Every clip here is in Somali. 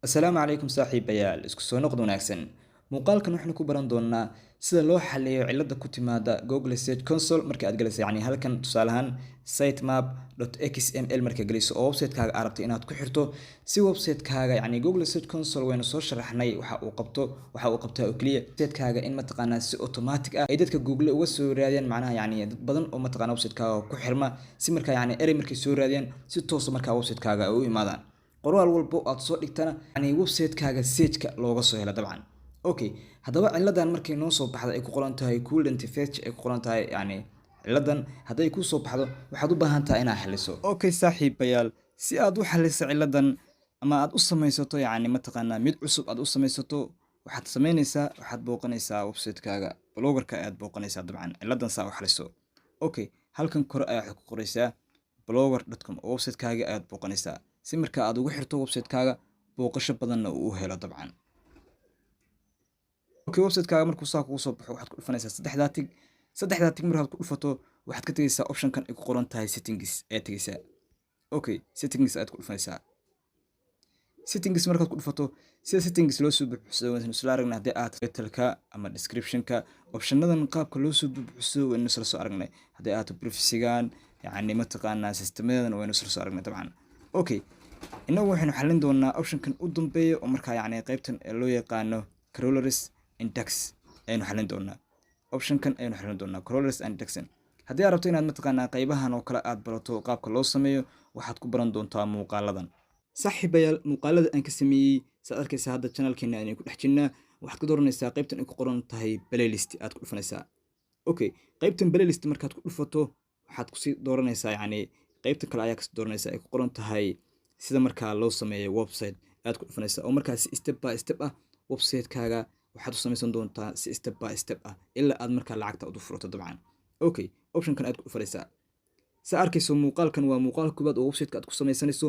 Asalaamu calaykum saaxiibayaal, isku soo noqod wanaagsan. Muuqaalkan waxaynu ku baran doonaa sida loo xalliyo cilada ku timaada Google Search Console marka aad galayso halkan tusaale ahaan sitemap.xml marka galayso oo website-kaaga aad rabto inaad ku xirto si website-kaaga Google Search Console waynu soo sharaxnay waxa uu qabtaa oo kaliya website-kaaga in mataqaanaa si automatic ah ay dadka Google uga soo raadiyaan dad badan oo mataqaanaa website-kaaga ku xirma si marka erey markay soo raadiyaan si toos ah marka website-kaaga u imaadaan qoraal walbo aad soo dhigtana website-kaaga search-ka looga soo helo dabcan. Okay, haddaba ciladan markay noo soo baxdo ay ku qoran tahay couldn't fetch ay ku qoran tahay ciladan hadday ku soo baxdo waxaad u baahan tahay inaad xalliso. Okay saaxiibayaal, si aad u xalliso ciladan ama aad u samaysato mataqaanaa mid cusub aad u samaysato waxaad booqanaysaa website-kaaga blogger-ka aad booqanaysaa dabcan ciladan saa u xalliso. Okay, halkan kore ayaa ku qoraysaa blogger.com oo website-kaaga aad booqanaysaa si marka aad ugu xirto website-kaaga booqasho badanna uu helo dabcan. Okay, website-kaaga markuu saa kugu soo baxo waxaad ku dhufanaysaa saddexdaa tig markaad ku dhufato waxaad ka tagaysaa option-kan ay ku qoran tahay settings ayaa tagaysaa. Okay, settings aad ku dhufanaysaa. Settings markaad ku dhufato sida settings loo soo buuxiso waynu isla aragnay haddii aad title-ka ama description-ka option-nadan qaabka loo soo buuxiso waynu isla soo aragnay haddii aad privacy-gan mataqaanaa system-yadan waynu isla soo aragnay dabcan. Okay, inagu waxaynu xallin doonaa option-kan u dambeeya oo markaa qaybtan ee loo yaqaano crawlers index aynu xallin doonaa. Option-kan aynu xallin doonaa crawlers index. Haddii aad rabto inaad mataqaanaa qaybahan oo kale aad barato qaabka loo sameeyo waxaad ku baran doontaa muuqaaladan. Saaxiibayaal, muuqaalada aan ka sameeyay saad arkaysa hadda channel-keena aynu ku dhex jirnaa waxaad ku dooranaysaa qaybtan ay ku qoran tahay playlist aad ku dhufanaysaa. Okay, qaybtan playlist markaad ku dhufato waxaad ku sii dooranaysaa qaybta kale ayaa ka sii dooranaysaa ay ku qoran tahay sida markaa loo sameeyo website aad ku dhufanaysaa oo markaa si step by step ah website-kaaga waxaad u samaysan doontaa si step by step ah ilaa aad markaa lacagta u furato dabcan. Okay, option-kan aad ku dhufanaysaa. Saa arkayso muuqaalkan waa muuqaalka koowaad oo website-ka aad ku samaysanayso,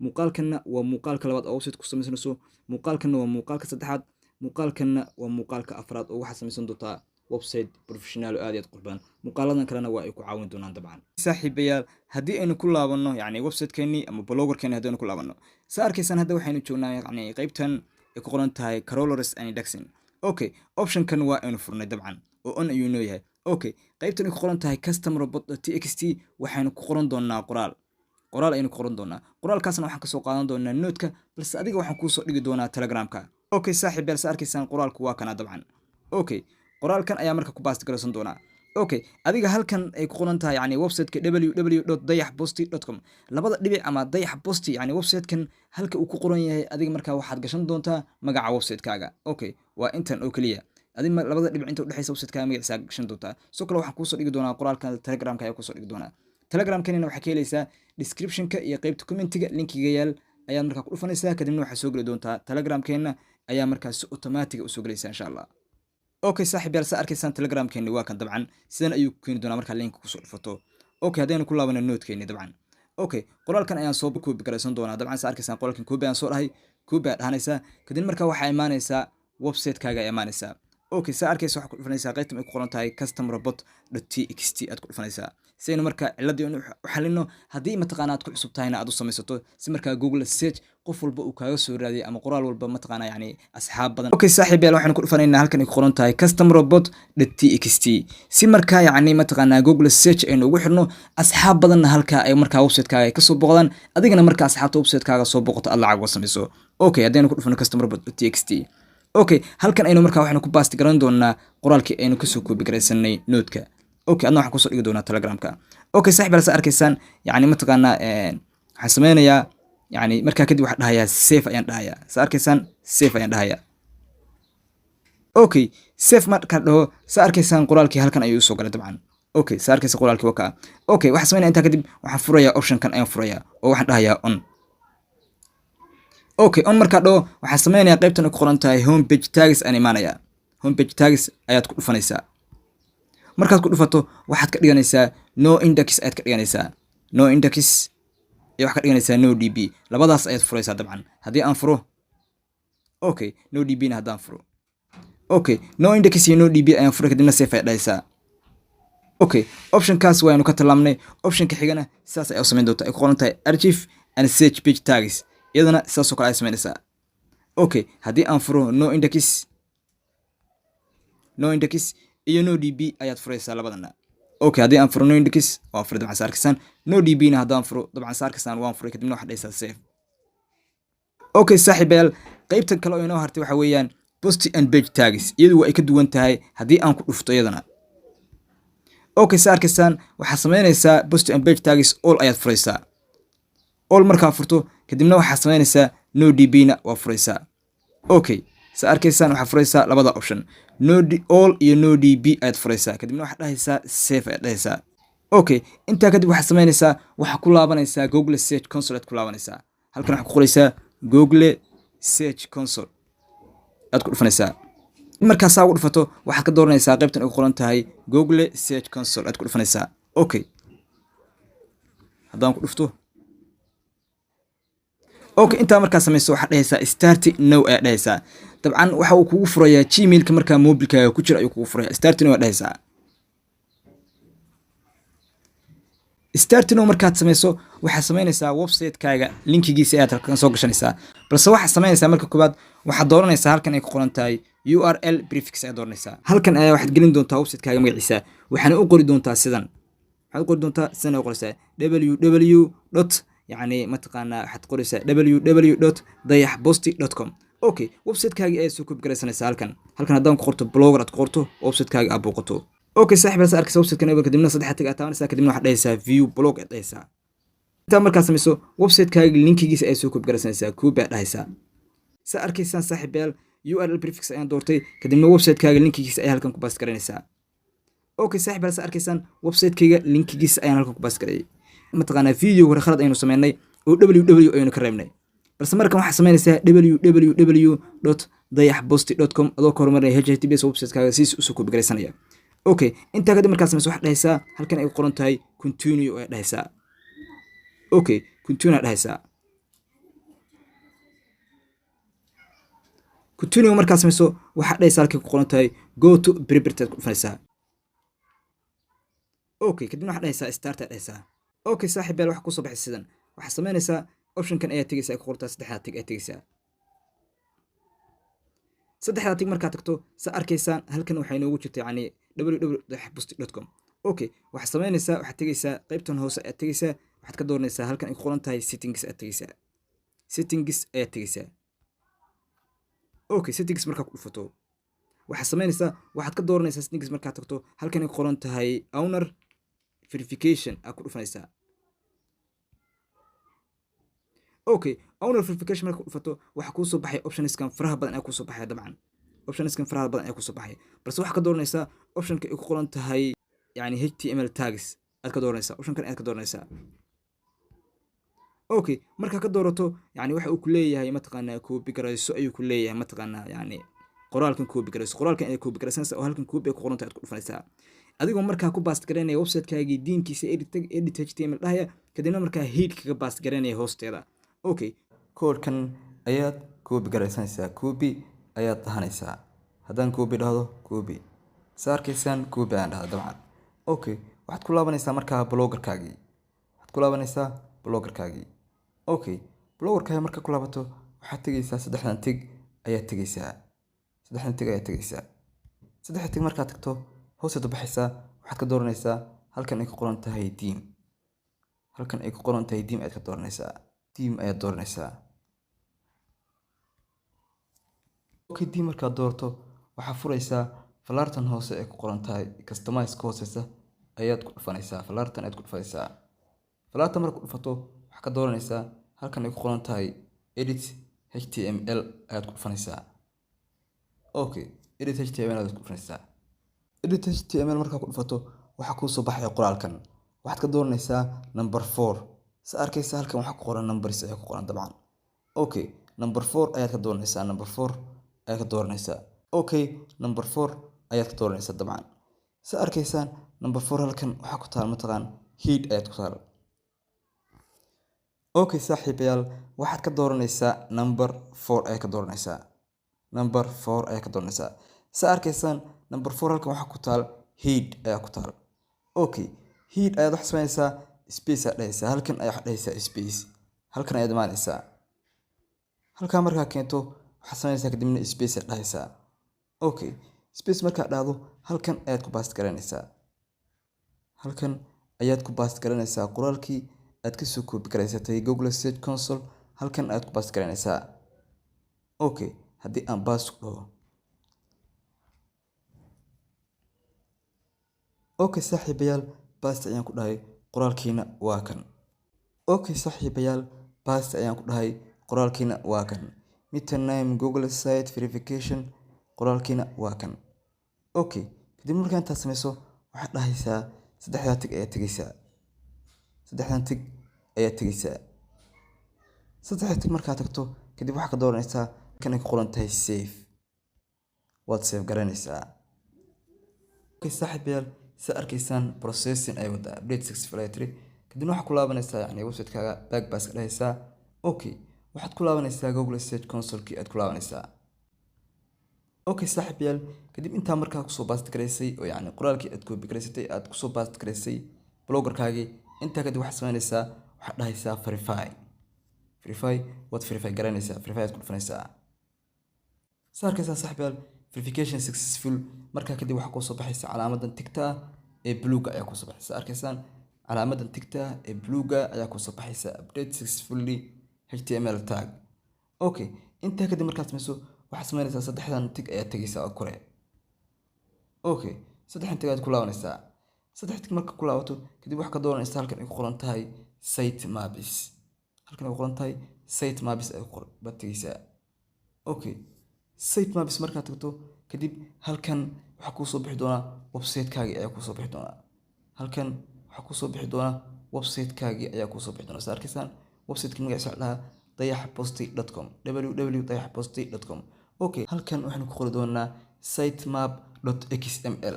muuqaalkanna waa muuqaalka labaad oo website ku samaysanayso, muuqaalkanna waa muuqaalka saddexaad, muuqaalkanna waa muuqaalka afraad oo waxaad samaysan doontaa website professional oo aad iyo aad qurux badan. Muuqaaladan kalena waa ay ku caawin doonaan dabcan. Saaxiibayaal, haddii aynu ku laabanno website-keennii ama blogger-keennii haddii aynu ku laabanno saa arkaysaan hadda waxaynu joognaa qaybtan ay ku qoran tahay crawlers and indexing. Okay, option-kan waa aynu furnay dabcan oo on ayuu noo yahay. Okay, qaybtan ay ku qoran tahay customer.txt waxaynu ku qoran doonaa qoraal aynu ku qoran doonaa. Qoraalkaasna waxaan ka soo qaadan doonaa note-ka balse adiga waxaan kuu soo dhigi doonaa Telegram-ka. Okay saaxiibayaal, saa arkaysaan qoraalku waa kana dabcan. Okay, qoraalkan ayaa marka ku baasti garaysan doonaa. Okay, adiga halkan ay ku qoran tahay website-ka www.dayaxposti.com labada dhibic ama dayaxposti website-kan halka uu ku qoran yahay adiga markaa waxaad gashan doontaa magaca website-kaaga. Okay, waa intan oo kaliya adiga labada dhibic inta u dhaxaysa website-kaaga magaciisa gashan doontaa. Sidoo kale waxaan kuu soo dhigi doonaa qoraalkan Telegram-ka ayaa ku soo dhigi doonaa. Telegram-kanina waxaa ka helaysaa description-ka iyo qaybta comment-ga linkiga yaal ayaad markaa ku dhufanaysaa kadibna waxaad soo geli doontaa Telegram-keena ayaa markaa si automatic u soo gelaysaa insha Allah. Okay saaxiibayaal, saa arkaysaan Telegram-keeni waa kan dabcan sidan ayuu ku keeni doonaa markaa linka ku soo dhufato. Okay, haddaynu ku laabano note-keeni dabcan. Okay, qoraalkan ayaan soo copy garaysan doonaa dabcan saa arkaysaan qoraalkan copy ayaan soo dhahay copy aad dhahanaysaa kadib markaa waxaa imaanaysaa website-kaaga ayaa imaanaysaa. Okay, saa arkaysa waxaad ku dhufanaysaa qaybtan ay ku qoran tahay customer.txt aad ku dhufanaysaa si aynu markaa ciladii u xallino haddii mataqaanaa aad ku cusub tahayna aad u samaysato si markaa Google Search qof walba uu kaaga soo raadiyo ama qoraal walba mataqaanaa asxaab badan. Okay saaxiibayaal, waxaanu ku dhufanaynaa halkan ay ku qoran tahay customer.txt si markaa mataqaanaa Google Search aynu ugu xirno asxaab badanna halka ay markaa website-kaaga ka soo booqdaan adigana markaa asxaabta website-kaaga soo booqato aad lacag uga samayso. Okay, haddaynu ku dhufano customer.txt. Okay, halkan aynu markaa waxaynu ku baasti garan doonaa qoraalkii aynu ka soo copy garaysanay note-ka. Okay, adna waxaan ku soo dhigi doonaa Telegram-ka. Okay saaxiibayaal, saa arkaysaan mataqaanaa waxaan sameynayaa markaa kadib waxaan dhahayaa save ayaan dhahayaa. Saa arkaysaan save ayaan dhahayaa. Okay, save markaa dhaho saa arkaysaan qoraalkii halkan ayuu soo galay dabcan. Okay, saa arkaysa qoraalkii waa ka. Okay, waxaan sameynaa intaa kadib waxaan furayaa option-kan ayaan furayaa oo waxaan dhahayaa on. Okay, on markaa dhaho waxaan sameynayaa qaybtan ay ku qoran tahay homepage tags aan imaanayaa. Homepage tags ayaad ku dhufanaysaa. Markaad ku dhufato waxaad ka dhiganaysaa no index ayaad ka dhiganaysaa. No index iyo waxaad ka dhiganaysaa no db. Labadaas ayaad furaysaa dabcan. Haddii aan furo okay, no db-na haddaan furo. Okay, no index iyo no db ayaan furay kadibna save ayaad dhahaysaa. Okay, option-kaas waynu ka tallaabnay. Option-ka xigana sidaas ayaa u samayn doontaa ay ku qoran tahay archive and search page tags iyadana sidaas oo kale ay samaynaysaa. okay haddii aan furo no index iyo no db ayaad furaysaa labadana. okay haddii aan furo no index waan furay dabcan saarkisaan, no db na haddaan furo dabcan saarkisaan waan furay, kadibna waxaad dhahaysaa save. okay saaxiibayaal qaybtan kale oo inoo hartay waxa weeyaan post and page tags, iyadu waa ay ka duwan tahay haddii aan ku dhufto iyadana. okay saarkisaan waxaad samaynaysaa post and page tags all ayaad furaysaa, all markaa furto kadibna waxaad samaynaysaa no db na waa furaysaa. okay saarkisaan waxaad furaysaa labada option, all iyo no db ayaad furaysaa, kadibna waxaad dhahaysaa save ayaad dhahaysaa. okay intaa kadib waxaad samaynaysaa waxaad ku laabanaysaa Google Search Console aad ku laabanaysaa, halkan waxaad ku qoraysaa Google Search Console aad ku dhufanaysaa. markaa saa ugu dhufato waxaad ka dooranaysaa qaybtan ay ku qoran tahay Google Search Console aad ku dhufanaysaa. okay haddaan ku dhufto okay intaa markaa samayso waxaad dhahaysaa start now ayaad dhahaysaa. dabcan waxa uu kugu furayaa Gmail-ka markaa mobilkaaga ku jira ayuu kugu furayaa. start now ayaad dhahaysaa. start now markaad samayso waxaad samaynaysaa website-kaaga linkigiisa ayaad halkan soo gashanaysaa, balse waxaad samaynaysaa marka koobaad waxaad dooranaysaa halkan ay ku qoran tahay URL prefix ayaad dooranaysaa. halkan ayaa waxaad gelin doontaa website-kaaga magaciisa, waxaana u qori doontaa sidan. waxaad u qori doontaa sidan ay qoraysaa www. يعني mataqaanaa waxaad qoraysaa www.dayaxposti.com. okay website-kaagi ayaa soo koobi garaysanaysaa halkan haddaan ku qorto blogger aad ku qorto website-kaagi aad booqato. okay saaxiibayaal sa arkaysa website-kan eber kadibna saddex tag aad taabanaysaa, kadibna waxaad dhahaysaa view blog aad dhahaysaa. intaa markaa samayso website-kaagi linkigiisa ayaa soo koobi garaysanaysaa, copy aad dhahaysaa. sa arkaysaan saaxiibayaal URL prefix ayaan doortay, kadibna website-kaagi linkigiisa ayaa halkan ku baas garanaysaa. okay saaxiibayaal sa arkaysaan website-kayga linkigiisa ayaan halkan ku baas garayay. mataqaanaa video hore khalad aynu sameynay oo www aynu ka reebnay, balse markan waxaad samaynaysaa www.dayaxposti.com adoo ka hormarinaya https website-kaaga siis usoo koobi garaysanaya. okay intaa kadib markaad samayso waxaad dhahaysaa halkan ay qoran tahay continue ayaad dhahaysaa. okay continue ayaad dhahaysaa. continue markaad samayso waxaad dhahaysaa halkay ku qoran tahay go to prepare aad ku dhufanaysaa. okay kadibna waxaad dhahaysaa start ayaad dhahaysaa. okay saaxiibayaal waxa ku soo baxay sidan, waxaad samaynaysaa option-kan ayaa tegaysaa ay ku qortaa saddexda tig ayaa tegaysaa. saddexda tig markaad tagto sa arkaysaan halkan waxay noogu jirtay yani www.dayaxposti.com. okay waxaad samaynaysaa waxaad tegaysaa qaybtan hoose ayaa tegaysaa, waxaad ka dooranaysaa halkan ay ku qoran tahay settings ayaa tegaysaa. settings ayaa tegaysaa. okay settings markaa ku dhufato waxaad samaynaysaa waxaad ka dooranaysaa settings markaad tagto halkan ay ku qoran tahay owner verification aad ku dhufanaysaa. okay owner verification marka ku dhufato waxa kuu soo baxay optionskan faraha badan ayaa kuu soo baxay. dabcan optionskan faraha badan ayaa kuu soo baxay, balse waxaad ka dooranaysaa optionka ay ku qoran tahay yani HTML tags aad ka dooranaysaa. optionkan aad ka dooranaysaa. okay marka ka doorato yani waxa uu ku leeyahay mataqaanaa copy garayso ayuu ku leeyahay mataqaanaa yani qoraalkan copy garayso, qoraalkan ay copy garaysanaysaa oo halkan copy ay ku qoran tahay aad ku dhufanaysaa. adigoo markaa ku baast garanaya website-kaagii diinkiisa edit HTML dhahaya, kadibna markaa head kaga baast garanaya hoosteeda. okay code-kan ayaad copy garaysanaysaa, copy ayaad dhahanaysaa. haddaan copy dhahdo copy sa arkaysaan copy ayaan dhahdaa dabcan. okay waxaad ku laabanaysaa markaa bloggerkaagii. okay bloggerkaaga markaa ku laabato waxaad tegaysaa saddexdan tig ayaad tegaysaa. saddexda tig markaad tagto hooseed u baxaysaa waxaad ka dooranaysaa halkan ay ku qoran tahay theme. ayaad ka dooranaysaa. theme ayaad dooranaysaa. okay theme markaad doorto waxaad furaysaa falaartan hoose ay ku qoran tahay customize ka hooseysa ayaad ku dhufanaysaa. falaartan ayaad ku dhufanaysaa. falaartan markaad ku dhufato waxaad ka dooranaysaa halkan ay ku qoran tahay edit HTML ayaad ku dhufanaysaa. okay edit HTML ayaad ku dhufanaysaa. edit HTML markaa ku dhufato waxaa kuu soo baxaya qoraalkan. waxaad ka dooranaysaa number 4. sa arkaysaa halkan waxaa ku qoran numbers ayaa ku qoran dabcan. okay number 4 ayaad ka dooranaysaa. okay number 4 ayaad ka dooranaysaa dabcan. sa arkaysaan number 4 halkan waxaa ku taal mataqaan head ayaad ku taal. okay saaxiibayaal waxaad ka dooranaysaa number 4 ayaad ka dooranaysaa. sa arkaysaan number 4 halkan waxaa ku taal head ayaa ku taal. okay head ayaad wax samaynaysaa space aad dhahaysaa. halkan ayaad dhahaysaa space, halkan ayaad imaanaysaa. halkaa markaa keento waxaad sameynaysaa kadibna space aad dhahaysaa. Okay, space markaad dhahdo halkan ayaad ku baast garanaysaa. halkan ayaad ku baast garanaysaa qoraalkii aad kasoo copy garaysatay Google Search Console. halkan ayaad ku baast garanaysaa. Okay, haddii aan baast ku dhaho. Okay saaxiibayaal, baast ayaan ku dhahay, qoraalkiina waa kan. Okay saaxiibayaal, baast ayaan ku dhahay, qoraalkiina waa kan. Meter name Google site verification, qoraalkiina waa kan. Okay, kadib markaa intaad sameyso waxaad dhahaysaa saddexdan tig ayaad tegaysaa. saddexdan tig ayaad tegaysaa. saddexdan tig markaad tagto kadib waxaad ka dooranaysaa kan ay ku qoran tahay save. waad save garanaysaa. Okay saaxiibayaal, sa arkaysaan processing ay wada update 653 kadibna waxaad ku laabanaysaa yani website-kaaga backpass ka dhahaysaa. Okay, waxaad ku laabanaysaa Google Search Console-kii aad ku laabanaysaa. Okay saaxiibayaal, kadib intaa markaa kusoo baast garaysay oo yani qoraalkii aad copy garaysatay aad kusoo baast garaysay bloggerkaagii, intaa kadib waxaad sameynaysaa waxaad dhahaysaa verify. waad verify garanaysaa. verify aad ku dhufanaysaa. sa arkaysaa saaxiibayaal, verification successful. markaa kadib waxaa kusoo baxaysa calaamadan tigta ee bluega ayaa kusoo baxaysa. arkaysaan calaamadan tigta ee bluega ayaa kusoo baxaysa update successfully HTML tag. Okay, intaa kadib markaad sameyso waxaad sameynaysaa saddexdan tig ayaad tegaysaa oo kore. Okay, saddexdan tig ayaad ku laabanaysaa. saddex tig marka ku laabato kadib waxaad ka dooranaysaa halkan ay ku qoran tahay site maps. halkan ay ku qoran tahay site maps ay baad tegaysaa. Okay, site maps markaad tagto kadib halkan waxaa kusoo bixi doonaa website-kaagii ayaa kusoo bixi doonaa. halkan waxaa kusoo bixi doonaa website-kaagii ayaa kusoo bixi doonaa. Arkaysan website-ka magaciisa la dhahaa dayaxposty.com, www.dayaxposty.com. Okay, halkan waxaan ku qori doonaa sitemap.xml.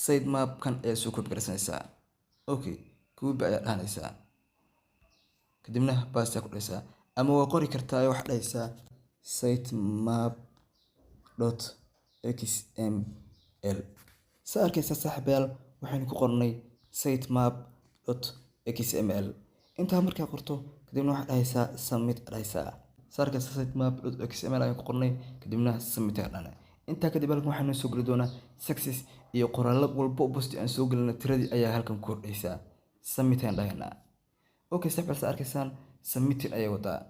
sitemap-kan ayaa soo copy garaysanaysaa. Okay, copy ayaa dhahanaysaa. kadibna paste ayaa ku dhahaysaa, ama waa qori kartaa waxaad dhahaysaa sitemap.xml. sa arkaysaa saaxiibayaal, waxaynu ku qornay sitemap.xml. intaa markaa qorto kadibna waxaad dhahaysaa submit dhahaysaa. sa arkaysaa sitemap.xml ayaan ku qornay kadibna submit ayaa dhahnay. intaa kadib halkan waxaanu soo geli doonaa success iyo qoraallo walba oo post aan soo gelina tiradii ayaa halkan ku kordhaysaa. submit ayaan dhahaynaa. Okay saaxiibayaal, sa arkaysaan submitting ayay wadaa.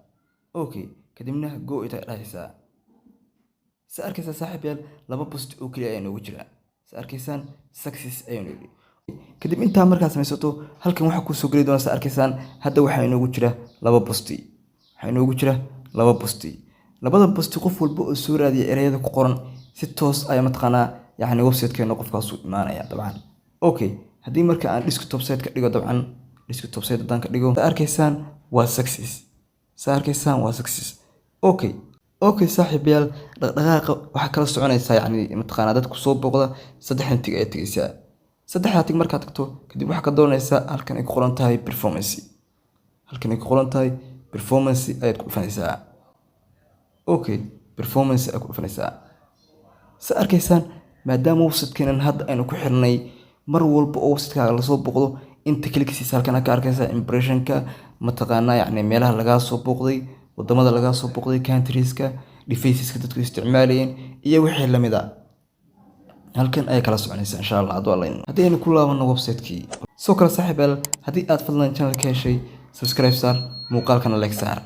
Okay, kadibna go it ayaa dhahaysaa. sa arkaysaa saaxiibayaal, laba post oo kaliya ayaa noogu jira. sa arkaysaan success ayaan yidhi. kadib intaa markaad samaysato halkan waxaa ku soo geli doona. sa arkaysaan hadda waxaa inoogu jira laba posti. waxaa inoogu jira laba posti. labada posti qof walba oo soo raadiya ereyada ku qoran si toos ayaa mataqaanaa yani website-keena qofkaas u imaanaya dabcan. Okay, haddii marka aan desktop site ka dhigo dabcan desktop site haddaan ka dhigo, sa arkaysaan waa success. sa arkaysaan waa success. Okay, okay saaxiibayaal, dhaqdhaqaaqa waxaa kala soconaysaa yani mataqaanaa dadku soo booqda saddexdan tig ayaad tegaysaa. saddexdan tig markaad tagto kadib waxaad ka doonaysaa halkan ay ku qoran tahay performance. halkan ay ku qoran tahay performance ayaad ku dhufanaysaa. Okay, performance ayaad ku dhufanaysaa. sa arkaysaan maadaama website-keenan hadda aynu ku xirnay mar walba oo website-kaaga lasoo booqdo inta klikisiisa halkan ka arkaysaa impression-ka mataqaanaa yani meelaha lagaa soo booqday, wadamada lagaa soo booqday, countries-ka, devices-ka dadku isticmaalayeen iyo wixii lamid ah. halkan ayay kala soconaysaa insha Allah hadduu alla idmo. haddii aynu ku laabano website-kii soo kale saaxiibayaal, haddii aad fadlan channel ka heshay subscribe saar, muuqaalkana like saar.